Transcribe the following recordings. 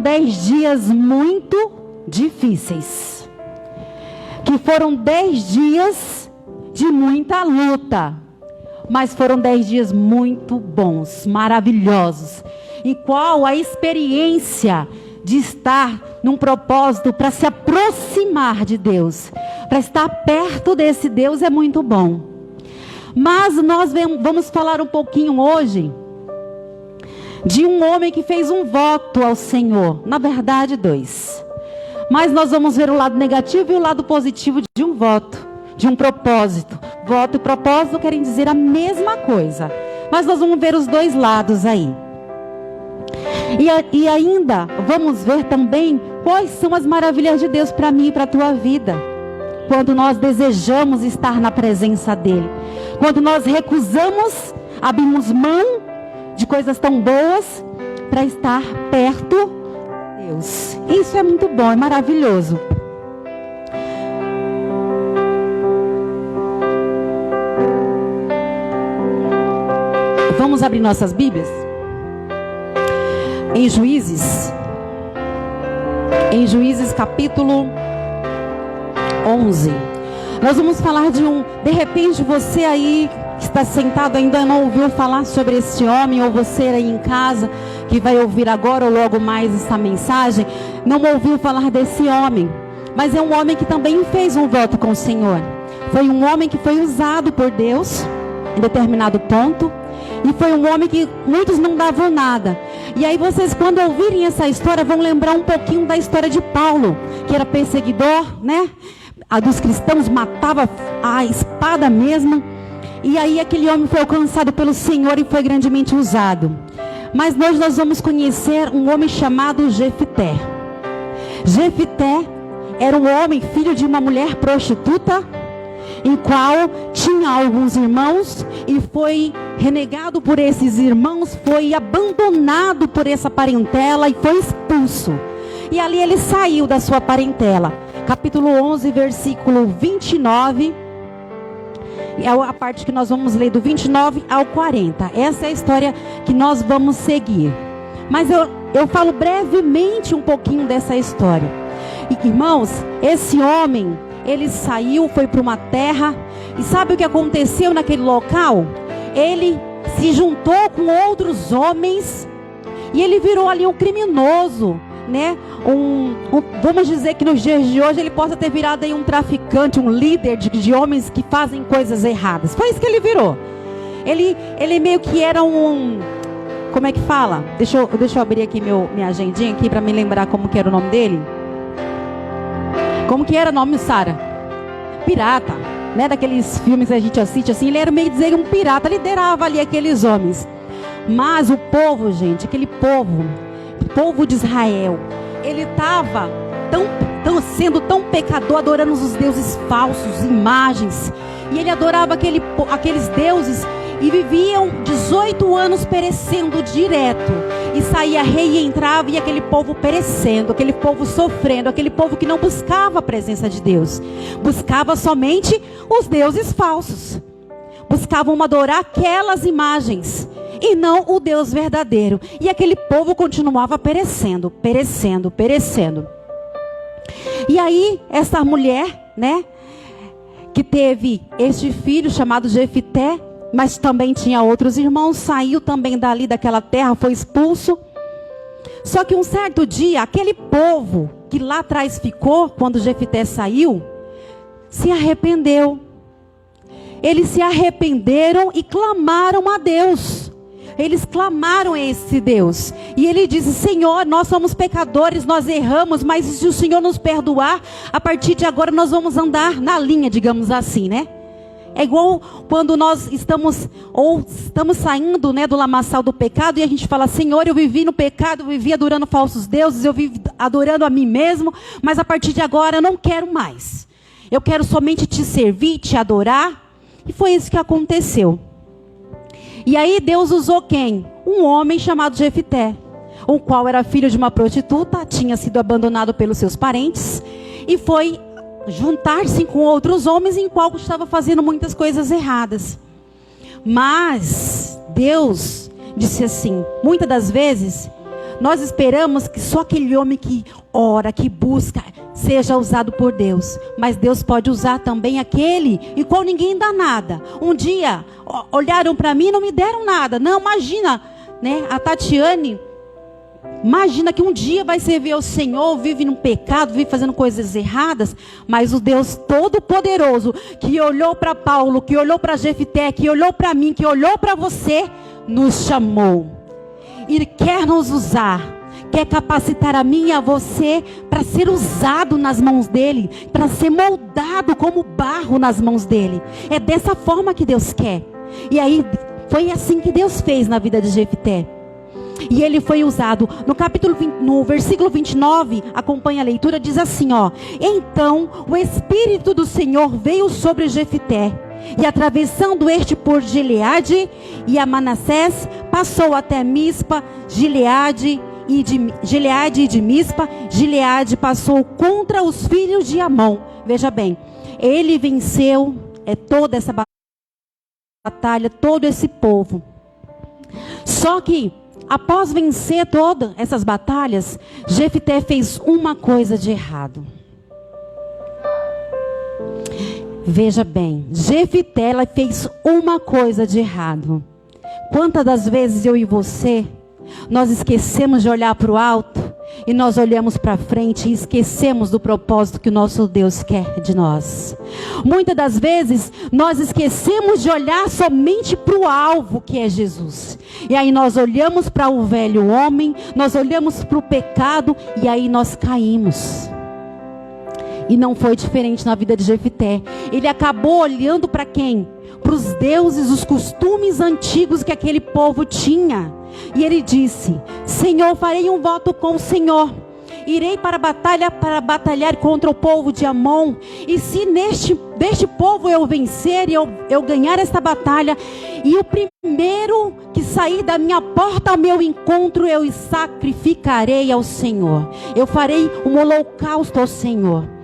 10 dias muito difíceis, que foram 10 dias de muita luta, mas foram 10 dias muito bons, maravilhosos, em qual a experiência de estar num propósito para se aproximar de Deus, para estar perto desse Deus é muito bom. Mas nós vamos falar um pouquinho hoje de um homem que fez um voto ao Senhor, na verdade 2. Mas nós vamos ver o lado negativo e o lado positivo de um voto, de um propósito. Voto e propósito querem dizer a mesma coisa, mas nós vamos ver os dois lados aí. E ainda vamos ver também quais são as maravilhas de Deus para mim e para a tua vida. Quando nós desejamos estar na presença dEle. Quando nós recusamos, abrimos mão de coisas tão boas para estar perto de Deus. Isso é muito bom, é maravilhoso. Vamos abrir nossas Bíblias? Em Juízes capítulo 11. Nós vamos falar de repente você aí que está sentado ainda não ouviu falar sobre esse homem, ou você aí em casa que vai ouvir agora ou logo mais essa mensagem, não ouviu falar desse homem. Mas é um homem que também fez um voto com o Senhor. Foi um homem que foi usado por Deus em determinado ponto. E foi um homem que muitos não davam nada. E aí vocês, quando ouvirem essa história, vão lembrar um pouquinho da história de Paulo, que era perseguidor, né? A dos cristãos, matava a espada mesmo. E aí aquele homem foi alcançado pelo Senhor e foi grandemente usado. Mas nós vamos conhecer um homem chamado Jefté. Jefté era um homem, filho de uma mulher prostituta, em qual tinha alguns irmãos e foi renegado por esses irmãos, foi abandonado por essa parentela e foi expulso. E ali ele saiu da sua parentela. Capítulo 11, versículo 29, é a parte que nós vamos ler do 29 ao 40. Essa é a história que nós vamos seguir. Mas eu falo brevemente um pouquinho dessa história. E, irmãos, esse homem, ele saiu, foi para uma terra, e sabe o que aconteceu naquele local? Ele se juntou com outros homens, e ele virou ali um criminoso, né? Vamos dizer que nos dias de hoje ele possa ter virado aí um traficante, um líder de homens que fazem coisas erradas. Foi isso que ele virou. Ele meio que era como é que fala? Deixa eu abrir aqui minha agendinha aqui para me lembrar como que era o nome dele. Como que era o nome, Sara? Pirata, né? Daqueles filmes que a gente assiste assim. Ele era meio dizer um pirata, liderava ali aqueles homens. Mas o povo, gente, aquele povo de Israel, ele estava sendo tão pecador, adorando os deuses falsos, imagens. E ele adorava aqueles deuses e viviam 18 anos perecendo direto. E saía rei e entrava, e aquele povo perecendo, aquele povo sofrendo, aquele povo que não buscava a presença de Deus, buscava somente os deuses falsos, buscavam adorar aquelas imagens e não o Deus verdadeiro. E aquele povo continuava perecendo. E aí essa mulher, né, que teve este filho chamado Jefté, mas também tinha outros irmãos, saiu também daquela terra, foi expulso. Só que um certo dia, aquele povo que lá atrás ficou, quando Jefté saiu, se arrependeu. Eles se arrependeram e clamaram a Deus. Eles clamaram a esse Deus. E ele disse: Senhor, nós somos pecadores, nós erramos, mas se o Senhor nos perdoar, a partir de agora nós vamos andar na linha, digamos assim, né? É igual quando nós estamos saindo, né, do lamaçal do pecado, e a gente fala: Senhor, eu vivi no pecado, eu vivi adorando falsos deuses, eu vivi adorando a mim mesmo, mas a partir de agora eu não quero mais. Eu quero somente te servir, te adorar. E foi isso que aconteceu. E aí Deus usou quem? Um homem chamado Jefté, o qual era filho de uma prostituta, tinha sido abandonado pelos seus parentes, e foi juntar-se com outros homens em qual estava fazendo muitas coisas erradas. Mas Deus disse assim: muitas das vezes Nós esperamos que só aquele homem que ora, que busca, seja usado por Deus. Mas Deus pode usar também aquele e qual ninguém dá nada. Um dia, olharam para mim e não me deram nada. Não, imagina, né? A Tatiane, imagina que um dia vai servir ao Senhor, vive no pecado, vive fazendo coisas erradas. Mas o Deus Todo-Poderoso, que olhou para Paulo, que olhou para Jefté, que olhou para mim, que olhou para você, nos chamou. E quer nos usar. Quer capacitar a mim e a você para ser usado nas mãos dele, para ser moldado como barro nas mãos dele. É dessa forma que Deus quer. E aí foi assim que Deus fez na vida de Jefté. E ele foi usado. No versículo 29, acompanha a leitura, diz assim, ó: então o Espírito do Senhor veio sobre Jefté, e atravessando este por Gileade e a Manassés, passou até Mispa, Gileade e de Mispa. Gileade passou contra os filhos de Amon. Veja bem, ele venceu toda essa batalha, todo esse povo. Só que após vencer todas essas batalhas, Jefté fez uma coisa de errado. Veja bem, Jefté, ela fez uma coisa de errado. Quantas das vezes eu e você, nós esquecemos de olhar para o alto e nós olhamos para frente e esquecemos do propósito que o nosso Deus quer de nós. Muitas das vezes nós esquecemos de olhar somente para o alvo, que é Jesus. E aí nós olhamos para o velho homem, nós olhamos para o pecado e aí nós caímos. E não foi diferente na vida de Jefté. Ele acabou olhando para quem? Para os deuses, os costumes antigos que aquele povo tinha. E ele disse: Senhor, farei um voto com o Senhor. Irei para a batalha para batalhar contra o povo de Amon. E se deste povo eu vencer e eu ganhar esta batalha, e o primeiro que sair da minha porta ao meu encontro, eu sacrificarei ao Senhor. Eu farei um holocausto ao Senhor.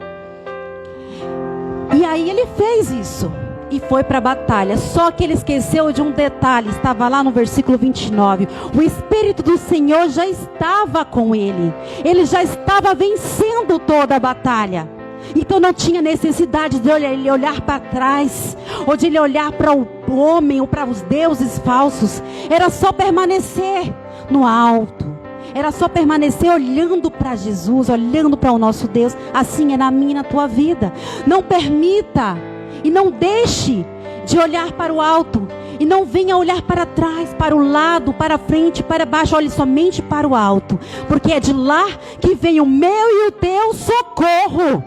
E aí ele fez isso e foi para a batalha. Só que ele esqueceu de um detalhe. Estava lá no versículo 29. O Espírito do Senhor já estava com ele. Ele já estava vencendo toda a batalha. Então não tinha necessidade de ele olhar para trás, ou de ele olhar para o homem ou para os deuses falsos. Era só permanecer no alto. Era só permanecer olhando para Jesus, olhando para o nosso Deus. Assim é na minha e na tua vida. Não permita e não deixe de olhar para o alto. E não venha olhar para trás, para o lado, para frente, para baixo. Olhe somente para o alto. Porque é de lá que vem o meu e o teu socorro.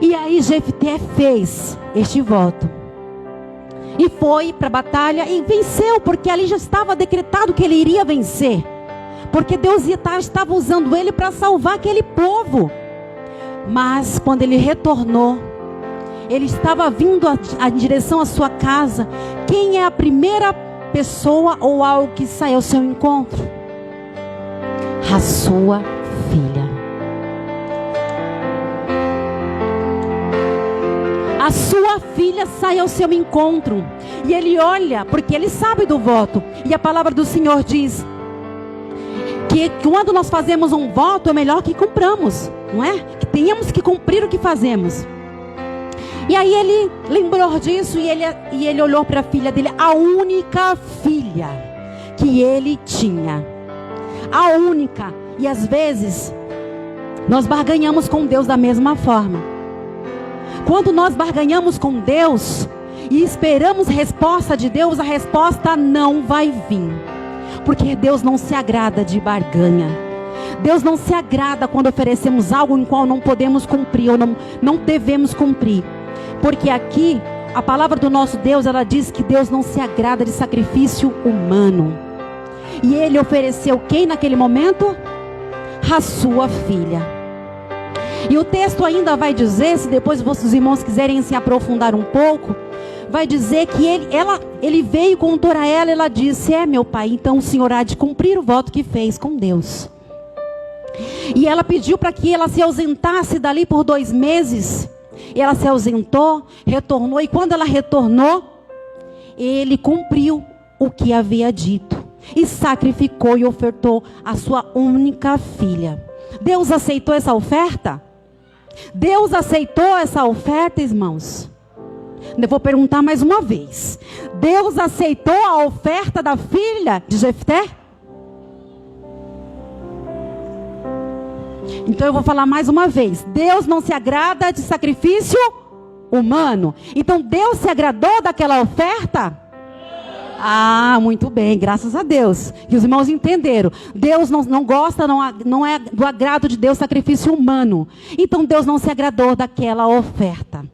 E aí Jefté fez este voto. E foi para a batalha e venceu. Porque ali já estava decretado que ele iria vencer. Porque Deus estava usando ele para salvar aquele povo. Mas quando ele retornou, ele estava vindo em direção à sua casa. Quem é a primeira pessoa ou algo que sai ao seu encontro? A sua filha. A sua filha sai ao seu encontro. E ele olha, porque ele sabe do voto. E a palavra do Senhor diz que quando nós fazemos um voto, é melhor que cumpramos, não é? Que tenhamos que cumprir o que fazemos. E aí ele lembrou disso e ele olhou para a filha dele, a única filha que ele tinha. A única. E às vezes, nós barganhamos com Deus da mesma forma. Quando nós barganhamos com Deus e esperamos resposta de Deus, a resposta não vai vir. Porque Deus não se agrada de barganha. Deus não se agrada quando oferecemos algo em qual não podemos cumprir ou não devemos cumprir. Porque aqui, a palavra do nosso Deus, ela diz que Deus não se agrada de sacrifício humano. E ele ofereceu quem naquele momento? A sua filha. E o texto ainda vai dizer, se depois vossos irmãos quiserem se aprofundar um pouco, vai dizer que ele veio, contou a ela disse: meu pai, então o senhor há de cumprir o voto que fez com Deus. E ela pediu para que ela se ausentasse dali por 2 meses. E ela se ausentou, retornou. E quando ela retornou, ele cumpriu o que havia dito. e sacrificou e ofertou a sua única filha. Deus aceitou essa oferta? Deus aceitou essa oferta, irmãos? Eu vou perguntar mais uma vez. Deus aceitou a oferta da filha de Jefté? Então eu vou falar mais uma vez. Deus não se agrada de sacrifício humano. Então Deus se agradou daquela oferta? Ah, muito bem, graças a Deus. Que os irmãos entenderam. Deus não gosta, não é do agrado de Deus sacrifício humano. Então Deus não se agradou daquela oferta.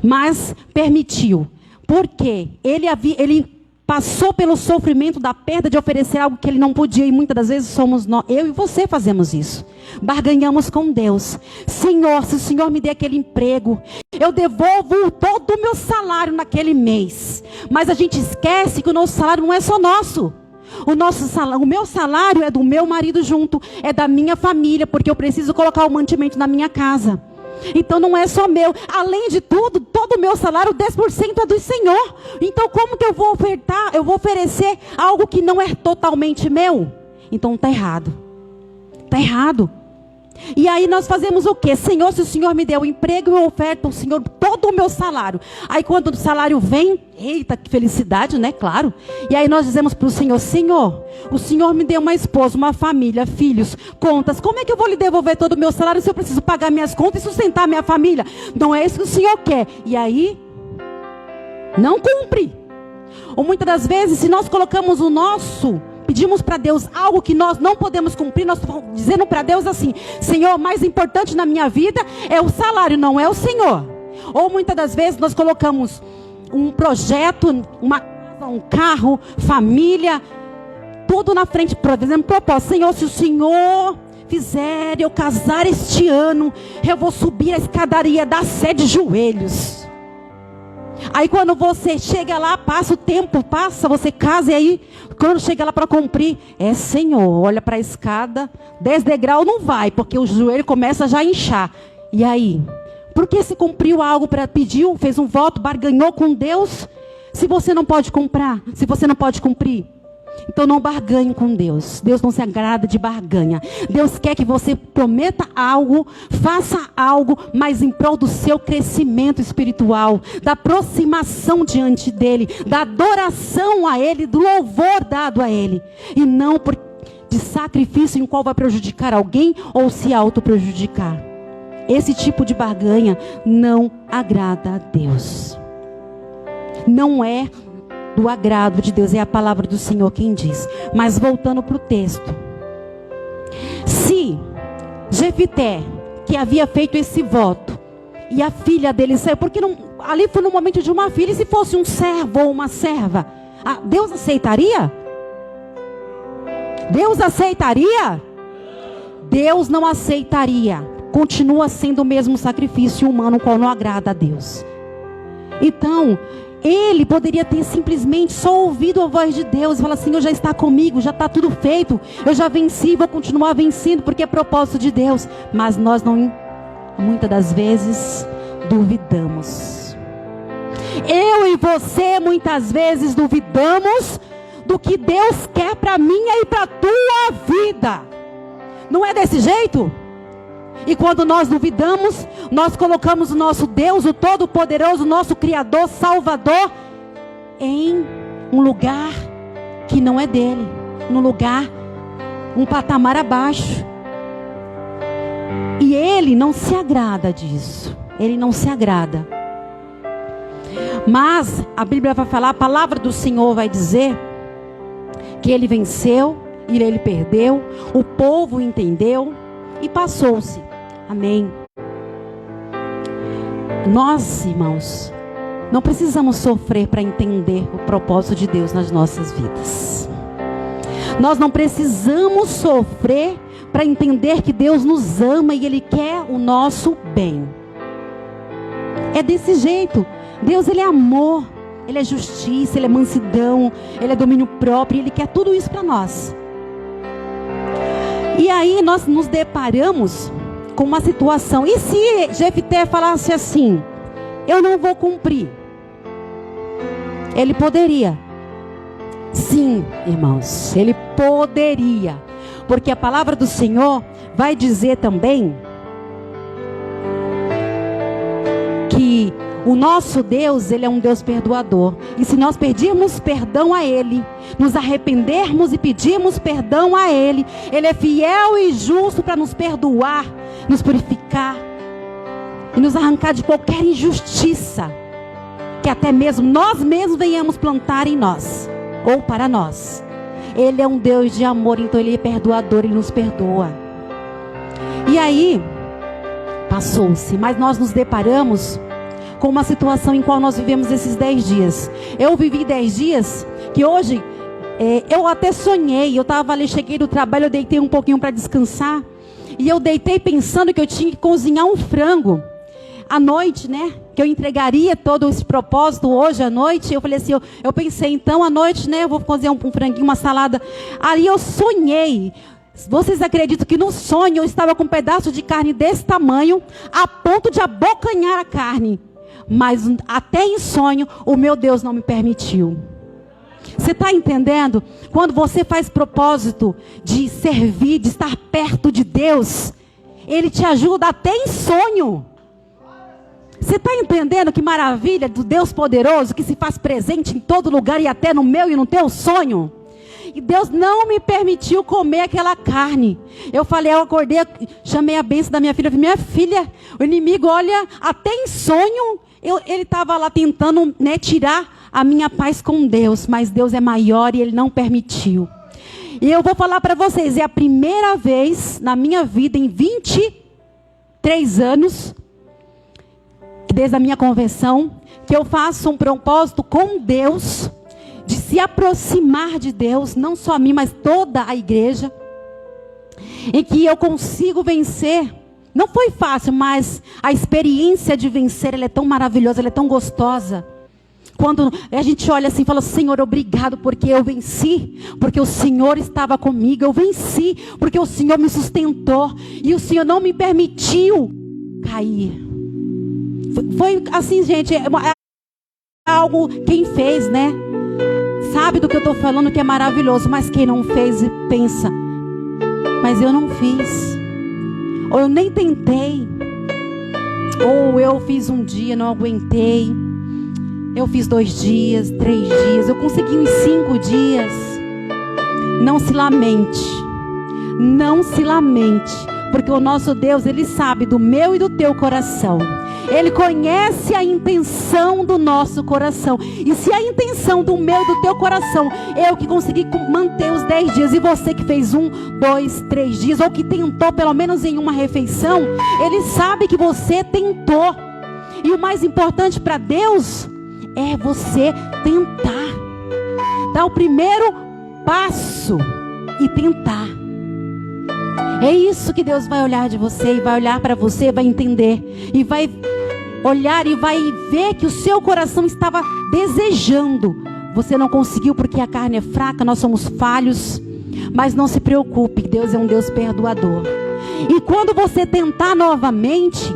Mas permitiu. Porque ele passou pelo sofrimento da perda de oferecer algo que ele não podia. E muitas das vezes somos nós, eu e você fazemos isso. Barganhamos com Deus. Senhor, se o Senhor me der aquele emprego, eu devolvo todo o meu salário naquele mês. Mas a gente esquece que o nosso salário não é só nosso. O meu salário é do meu marido junto, é da minha família, porque eu preciso colocar o mantimento na minha casa. Então não é só meu. Além de tudo, todo o meu salário, 10% é do Senhor. Então como que eu vou ofertar? Eu vou oferecer algo que não é totalmente meu? Então está errado. Está errado. E aí nós fazemos o quê? Senhor, se o Senhor me deu o emprego, eu oferto ao Senhor todo o meu salário. Aí quando o salário vem, eita, que felicidade, né? Claro. E aí nós dizemos para o Senhor, Senhor, o Senhor me deu uma esposa, uma família, filhos, contas. Como é que eu vou lhe devolver todo o meu salário se eu preciso pagar minhas contas e sustentar minha família? Não é isso que o Senhor quer. E aí, não cumpre. Ou muitas das vezes, se nós colocamos pedimos para Deus algo que nós não podemos cumprir, nós estamos dizendo para Deus assim, Senhor, o mais importante na minha vida é o salário, não é o Senhor. Ou muitas das vezes nós colocamos um projeto, uma casa, um carro, família, tudo na frente, por exemplo, propósito. Senhor, se o Senhor fizer eu casar este ano, eu vou subir a escadaria da Sé de joelhos. Aí quando você chega lá, passa o tempo, você casa e aí, quando chega lá para cumprir, Senhor, olha para a escada, 10 degraus não vai, porque o joelho começa já a inchar. E aí, por que se cumpriu algo, pediu, fez um voto, barganhou com Deus, se você não pode comprar, se você não pode cumprir? Então não barganhe com Deus. Deus não se agrada de barganha. Deus quer que você prometa algo, faça algo, mas em prol do seu crescimento espiritual, da aproximação diante dEle, da adoração a Ele, do louvor dado a Ele. E não de sacrifício em qual vai prejudicar alguém ou se auto-prejudicar. Esse tipo de barganha não agrada a Deus. Não é do agrado de Deus, é a palavra do Senhor quem diz. Mas voltando para o texto, se Jefté, que havia feito esse voto, e a filha dele saiu, porque ali foi no momento de uma filha, e se fosse um servo ou uma serva, Deus aceitaria? Deus aceitaria? Deus não aceitaria. Continua sendo o mesmo sacrifício humano, qual não agrada a Deus. Então ele poderia ter simplesmente só ouvido a voz de Deus e falar assim, Senhor já está comigo, já está tudo feito, eu já venci, vou continuar vencendo, porque é propósito de Deus. Mas nós não, muitas das vezes, duvidamos. Eu e você muitas vezes duvidamos do que Deus quer para minha e para a tua vida. Não é desse jeito? E quando nós duvidamos, nós colocamos o nosso Deus, o Todo-Poderoso, o nosso Criador, Salvador, em um lugar que não é dele. Num lugar, um patamar abaixo. E ele não se agrada disso. Ele não se agrada. Mas a Bíblia vai falar, a palavra do Senhor vai dizer que ele venceu, e ele perdeu, o povo entendeu e passou-se. Amém. Nós, irmãos, não precisamos sofrer para entender o propósito de Deus nas nossas vidas. Nós não precisamos sofrer para entender que Deus nos ama e Ele quer o nosso bem. É desse jeito. Deus, Ele é amor, Ele é justiça, Ele é mansidão, Ele é domínio próprio, Ele quer tudo isso para nós. E aí nós nos deparamos com uma situação. E se Jefté falasse assim, eu não vou cumprir? Ele poderia. Sim, irmãos, ele poderia. Porque a palavra do Senhor vai dizer também que o nosso Deus, ele é um Deus perdoador. E se nós pedirmos perdão a ele, nos arrependermos e pedirmos perdão a ele, ele é fiel e justo para nos perdoar, nos purificar e nos arrancar de qualquer injustiça que até mesmo nós mesmos venhamos plantar em nós ou para nós. Ele é um Deus de amor, então ele é perdoador, ele nos perdoa. E aí, passou-se, mas nós nos deparamos com uma situação em qual nós vivemos esses 10 dias. Eu vivi 10 dias que hoje, eu até sonhei, eu estava ali, cheguei do trabalho, eu deitei um pouquinho para descansar, e eu deitei pensando que eu tinha que cozinhar um frango à noite, né? Que eu entregaria todo esse propósito hoje à noite. Eu falei assim, eu pensei, então à noite, né? Eu vou cozinhar um franguinho, uma salada. Aí eu sonhei. Vocês acreditam que no sonho eu estava com um pedaço de carne desse tamanho, a ponto de abocanhar a carne. Mas até em sonho, o meu Deus não me permitiu. Você está entendendo? Quando você faz propósito de servir, de estar perto de Deus, Ele te ajuda até em sonho. Você está entendendo que maravilha do Deus poderoso que se faz presente em todo lugar e até no meu e no teu sonho? E Deus não me permitiu comer aquela carne. Eu falei, eu acordei, chamei a bênção da minha filha. Minha filha, o inimigo, olha, até em sonho, ele estava lá tentando, né, tirar a minha paz com Deus. Mas Deus é maior e Ele não permitiu. E eu vou falar para vocês, é a primeira vez na minha vida, em 23 anos, desde a minha conversão, que eu faço um propósito com Deus, de se aproximar de Deus, não só a mim, mas toda a igreja, em que eu consigo vencer. Não foi fácil, mas a experiência de vencer, ela é tão maravilhosa, ela é tão gostosa. Quando a gente olha assim e fala, Senhor, obrigado porque eu venci, porque o Senhor estava comigo, eu venci, porque o Senhor me sustentou, e o Senhor não me permitiu cair. Foi assim, gente, é algo, quem fez, né? Sabe do que eu estou falando, que é maravilhoso, mas quem não fez, pensa, mas eu não fiz, ou eu nem tentei, ou eu fiz um dia, não aguentei, eu fiz 2 dias, 3 dias, eu consegui em 5 dias. Não se lamente, não se lamente, porque o nosso Deus, Ele sabe do meu e do teu coração. Ele conhece a intenção do nosso coração. E se a intenção do meu e do teu coração, eu que consegui manter os 10 dias, e você que fez 1, 2, 3 dias, ou que tentou pelo menos em uma refeição, Ele sabe que você tentou. E o mais importante para Deus é você tentar. Dar o primeiro passo e tentar. É isso que Deus vai olhar de você, e vai olhar para você, vai entender, e vai olhar e vai ver que o seu coração estava desejando. Você não conseguiu porque a carne é fraca, nós somos falhos, mas não se preocupe, Deus é um Deus perdoador. E quando você tentar novamente,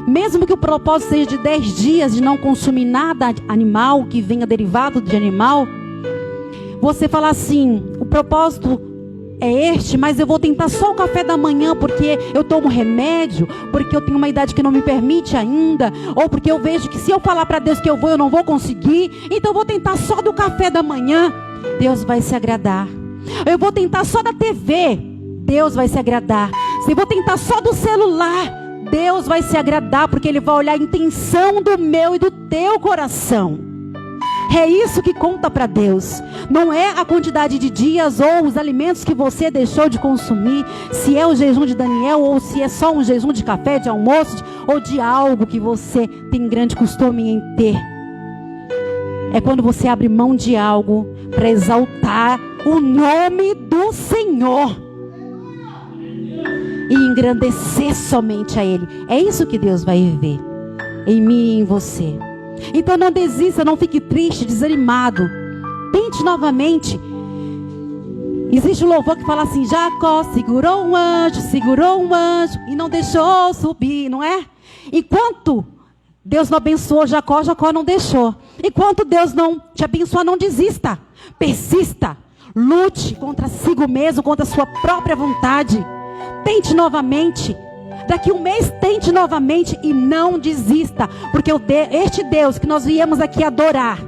mesmo que o propósito seja de 10 dias, de não consumir nada animal, que venha derivado de animal, você fala assim, o propósito é este, mas eu vou tentar só o café da manhã, porque eu tomo remédio, porque eu tenho uma idade que não me permite ainda, ou porque eu vejo que se eu falar para Deus que eu não vou conseguir, então eu vou tentar só do café da manhã. Deus vai se agradar. Eu vou tentar só da TV, Deus vai se agradar. Se eu vou tentar só do celular, Deus vai se agradar, porque Ele vai olhar a intenção do meu e do teu coração. É isso que conta para Deus. Não é a quantidade de dias ou os alimentos que você deixou de consumir, se é o jejum de Daniel ou se é só um jejum de café, de almoço, ou de algo que você tem grande costume em ter. É quando você abre mão de algo para exaltar o nome do Senhor e engrandecer somente a Ele. É isso que Deus vai ver em mim e em você. Então não desista, não fique triste, desanimado. Tente novamente. Existe um louvor que fala assim: Jacó segurou um anjo e não deixou subir, não é? Enquanto Deus não abençoou Jacó, Jacó não deixou. Enquanto Deus não te abençoar, não desista. Persista. Lute contra si mesmo, contra a sua própria vontade. Tente novamente. Daqui um mês, tente novamente e não desista. Porque este Deus que nós viemos aqui adorar,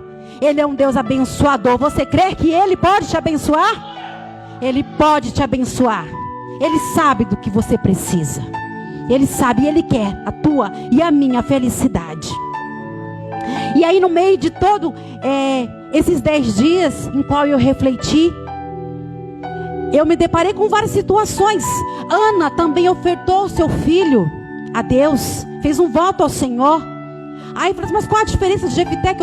Ele é um Deus abençoador. Você crê que Ele pode te abençoar? Ele pode te abençoar. Ele sabe do que você precisa. Ele sabe e Ele quer a tua e a minha felicidade. E aí no meio de todo esses 10 dias em qual eu refleti, eu me deparei com várias situações. Ana também ofertou o seu filho a Deus, fez um voto ao Senhor. Aí eu falei, mas qual a diferença de Jefité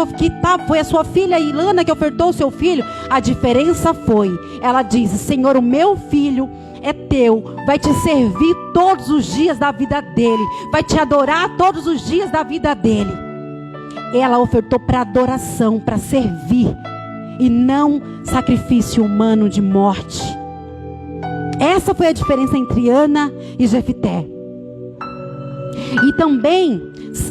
foi a sua filha Ilana que ofertou o seu filho? A diferença foi, ela disse, Senhor, o meu filho é teu, vai te servir todos os dias da vida dele, vai te adorar todos os dias da vida dele. Ela ofertou para adoração, para servir, e não sacrifício humano de morte. Essa foi a diferença entre Ana e Jefité. E também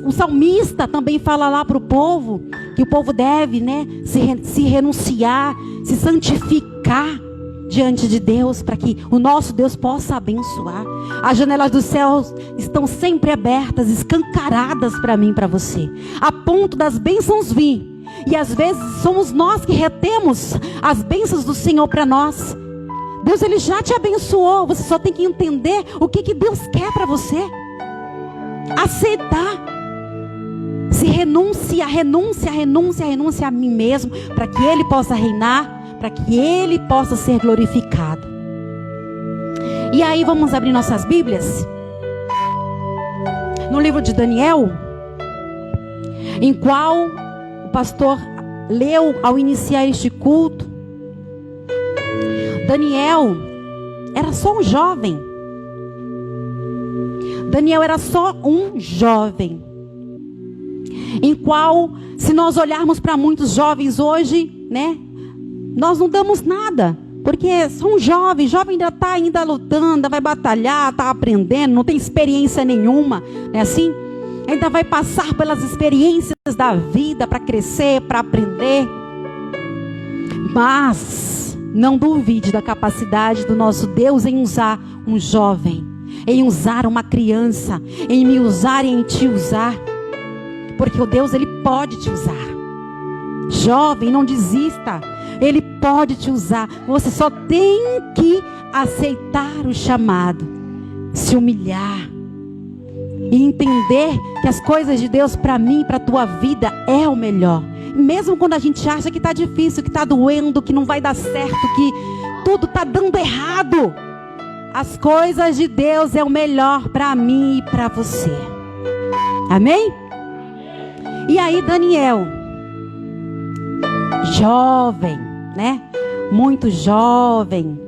o salmista também fala lá para o povo que o povo deve, se renunciar, se santificar diante de Deus, para que o nosso Deus possa abençoar. As janelas dos céus estão sempre abertas, escancaradas para mim e para você, a ponto das bênçãos vir. E às vezes somos nós que retemos as bênçãos do Senhor para nós. Deus, Ele já te abençoou, você só tem que entender o que Deus quer para você. Aceitar. Se renúncia a mim mesmo, para que Ele possa reinar, para que Ele possa ser glorificado. E aí vamos abrir nossas Bíblias no livro de Daniel, em qual o pastor leu ao iniciar este culto. Daniel era só um jovem. Daniel era só um jovem, em qual, se nós olharmos para muitos jovens hoje, nós não damos nada, porque são jovens, jovem ainda lutando, vai batalhar, está aprendendo, não tem experiência nenhuma, não é assim? Ainda vai passar pelas experiências da vida para crescer, para aprender. Mas não duvide da capacidade do nosso Deus em usar um jovem, em usar uma criança, em me usar e em te usar. Porque o Deus, Ele pode te usar. Jovem, não desista. Ele pode te usar. Você só tem que aceitar o chamado, se humilhar e entender que as coisas de Deus para mim, para a tua vida, é o melhor. Mesmo quando a gente acha que está difícil, que está doendo, que não vai dar certo, que tudo está dando errado, as coisas de Deus é o melhor para mim e para você. Amém? E aí Daniel, jovem, muito jovem,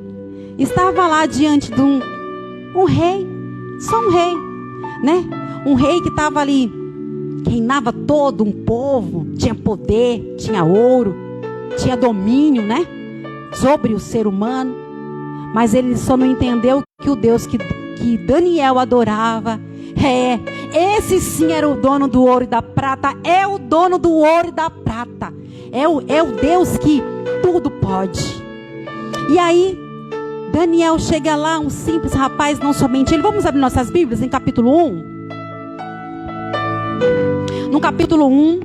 estava lá diante de um rei, só um rei, um rei que estava ali, reinava todo um povo, tinha poder, tinha ouro, tinha domínio, sobre o ser humano. Mas ele só não entendeu que o Deus que Daniel adorava, esse sim era o dono do ouro e da prata, é o dono do ouro e da prata, é o Deus que tudo pode. E aí Daniel chega lá, um simples rapaz, não somente ele. Vamos abrir nossas Bíblias em capítulo 1. No capítulo 1,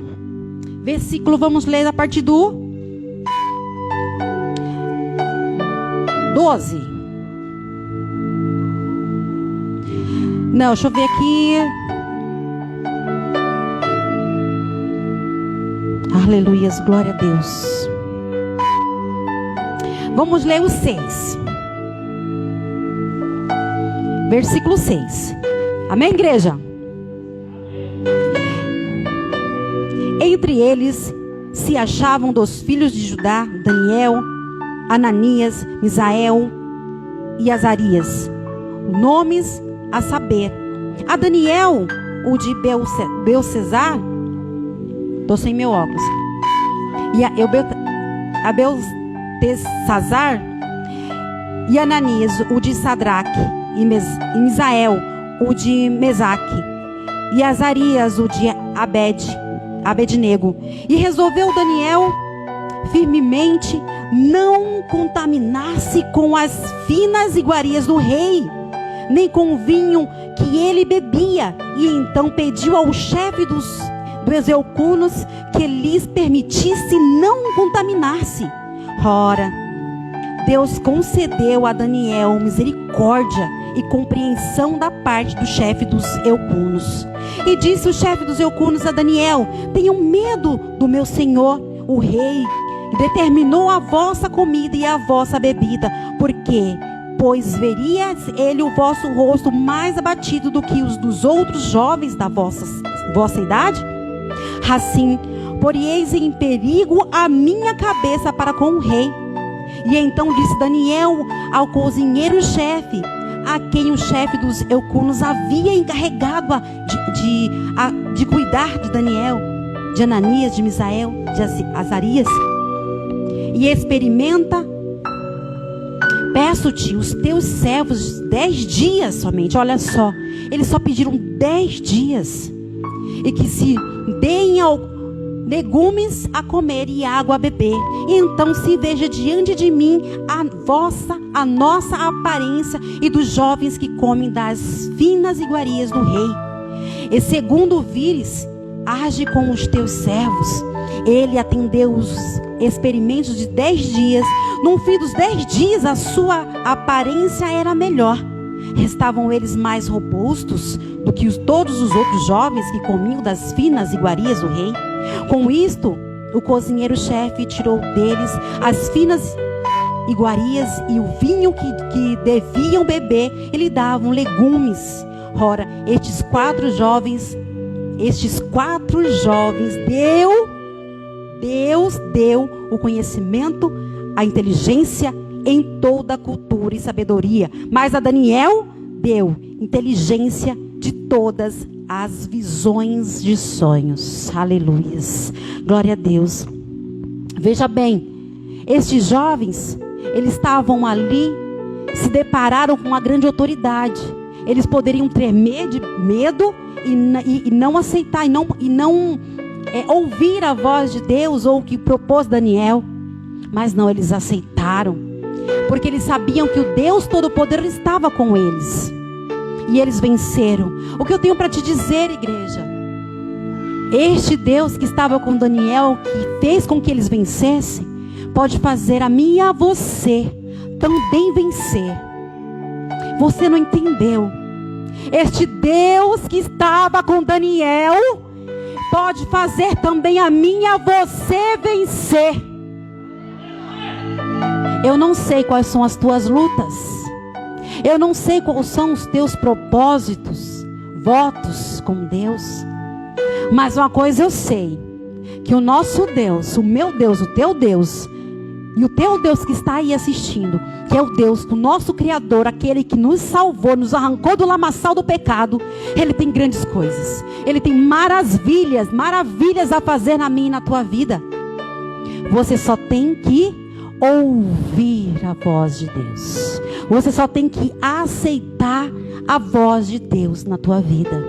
versículo, vamos ler a partir do 12. Não, deixa eu ver aqui. Aleluias, glória a Deus. Vamos ler o 6. Versículo 6. Amém, igreja? Entre eles se achavam dos filhos de Judá, Daniel, Ananias, Misael e Azarias. Nomes a saber: a Daniel, o de Belcesar, estou sem meu óculos, e a Beltesazar, e Ananias, o de Sadraque, e Misael, o de Mesaque, e Azarias, o de Abednego. E resolveu Daniel firmemente não contaminar-se com as finas iguarias do rei, nem com o vinho que ele bebia. E então pediu ao chefe dos eunucos que lhes permitisse não contaminar-se. Ora, Deus concedeu a Daniel misericórdia e compreensão da parte do chefe dos eunucos. E disse o chefe dos eunucos a Daniel: tenham medo do meu senhor, o rei, que determinou a vossa comida e a vossa bebida, porque pois veria ele o vosso rosto mais abatido do que os dos outros jovens da vossa idade? Assim, poreis em perigo a minha cabeça para com o rei. E então disse Daniel ao cozinheiro-chefe, a quem o chefe dos eunucos havia encarregado de cuidar de Daniel, de Ananias, de Misael, de Azarias: e experimenta, peço-te, os teus servos 10 dias somente. Olha só, eles só pediram 10 dias. E que se deem legumes a comer e água a beber. E então se veja diante de mim a nossa aparência e dos jovens que comem das finas iguarias do rei. E segundo vires, age com os teus servos. Ele atendeu os experimentos de 10 dias. No fim dos 10 dias, a sua aparência era melhor. Restavam eles mais robustos do que todos os outros jovens que comiam das finas iguarias do rei. Com isto, o cozinheiro-chefe tirou deles as finas iguarias e o vinho que deviam beber, e lhe davam legumes. Ora, estes quatro jovens, Deus deu o conhecimento, a inteligência em toda a cultura e sabedoria. Mas a Daniel deu inteligência de todas as visões de sonhos. Aleluias. Glória a Deus. Veja bem, estes jovens, eles estavam ali, se depararam com uma grande autoridade. Eles poderiam tremer de medo e não aceitar, e não ouvir a voz de Deus ou o que propôs Daniel. Mas não, eles aceitaram, porque eles sabiam que o Deus Todo-Poderoso estava com eles. E eles venceram. O que eu tenho para te dizer, igreja? Este Deus que estava com Daniel, que fez com que eles vencessem, pode fazer a mim e a você também vencer. Você não entendeu? Este Deus que estava com Daniel pode fazer também a mim e a você vencer. Eu não sei quais são as tuas lutas. Eu não sei quais são os teus propósitos, votos com Deus. Mas uma coisa eu sei, que o nosso Deus, o meu Deus, o teu Deus, e o teu Deus que está aí assistindo, que é o Deus do nosso Criador, aquele que nos salvou, nos arrancou do lamaçal do pecado, Ele tem grandes coisas. Ele tem maravilhas a fazer na minha e na tua vida. Você só tem que ouvir a voz de Deus. Você só tem que aceitar a voz de Deus na tua vida.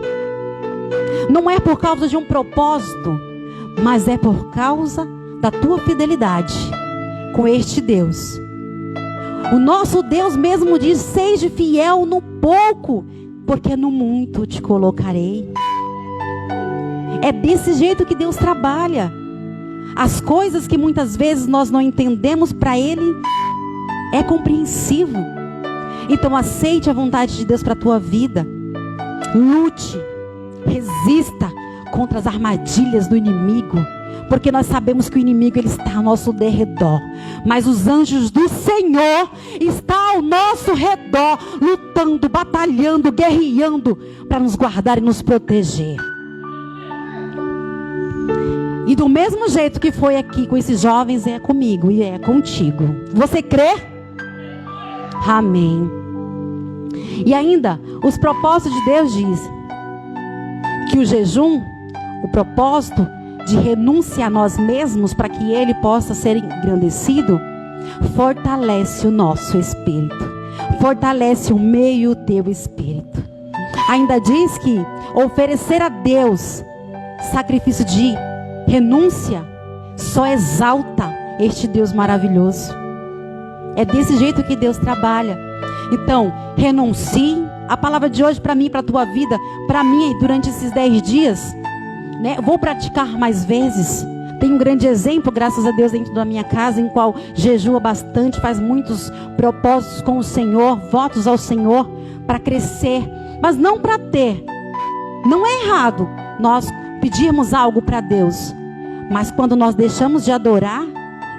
Não é por causa de um propósito, mas é por causa da tua fidelidade com este Deus. O nosso Deus mesmo diz: seja fiel no pouco, porque no muito te colocarei. É desse jeito que Deus trabalha. As coisas que muitas vezes nós não entendemos, para Ele é compreensivo. Então aceite a vontade de Deus para a tua vida. Lute, resista contra as armadilhas do inimigo, porque nós sabemos que o inimigo ele está ao nosso derredor, mas os anjos do Senhor estão ao nosso redor, lutando, batalhando, guerreando para nos guardar e nos proteger. E do mesmo jeito que foi aqui com esses jovens, é comigo e é contigo. Você crê? Amém. E ainda, os propósitos de Deus dizem que o jejum, o propósito de renúncia a nós mesmos para que Ele possa ser engrandecido, fortalece o nosso espírito, fortalece o meu e o teu espírito. Ainda diz que oferecer a Deus sacrifício de renúncia só exalta este Deus maravilhoso. É desse jeito que Deus trabalha. Então, renuncie. A palavra de hoje para mim, para a tua vida, para mim, durante esses 10 dias, né? Vou praticar mais vezes. Tem um grande exemplo, graças a Deus, dentro da minha casa, em qual jejua bastante, faz muitos propósitos com o Senhor, votos ao Senhor, para crescer, mas não para ter. Não é errado nós pedirmos algo para Deus, mas quando nós deixamos de adorar,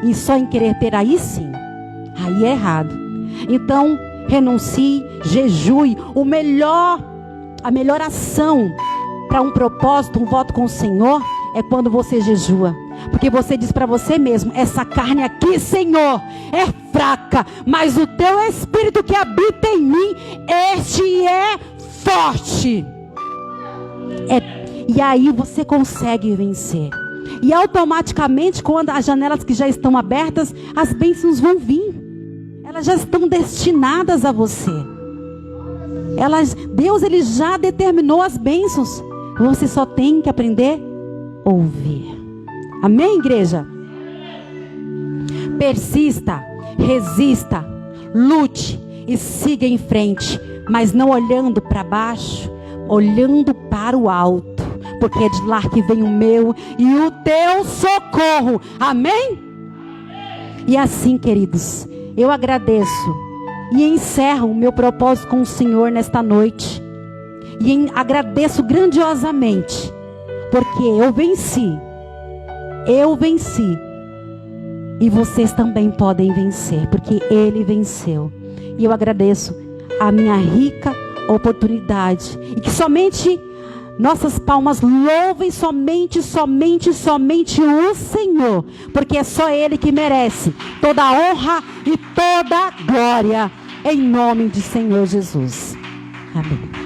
e só em querer ter, aí sim, aí é errado. Então, renuncie, jejue. A melhor ação para um propósito, um voto com o Senhor, é quando você jejua. Porque você diz para você mesmo: essa carne aqui, Senhor, é fraca, mas o teu Espírito que habita em mim, este é forte. E aí você consegue vencer. E automaticamente, quando as janelas que já estão abertas, as bênçãos vão vir. Elas já estão destinadas a você. Deus, Ele já determinou as bênçãos. Você só tem que aprender a ouvir. Amém, igreja? Persista, resista, lute e siga em frente, mas não olhando para baixo, olhando para o alto, porque é de lá que vem o meu e o teu socorro. Amém? E assim, queridos, eu agradeço e encerro o meu propósito com o Senhor nesta noite. E agradeço grandiosamente, porque eu venci. E vocês também podem vencer, porque Ele venceu. E eu agradeço a minha rica oportunidade. E que somente nossas palmas louvem somente o Senhor, porque é só Ele que merece toda a honra e toda a glória, em nome de Senhor Jesus. Amém.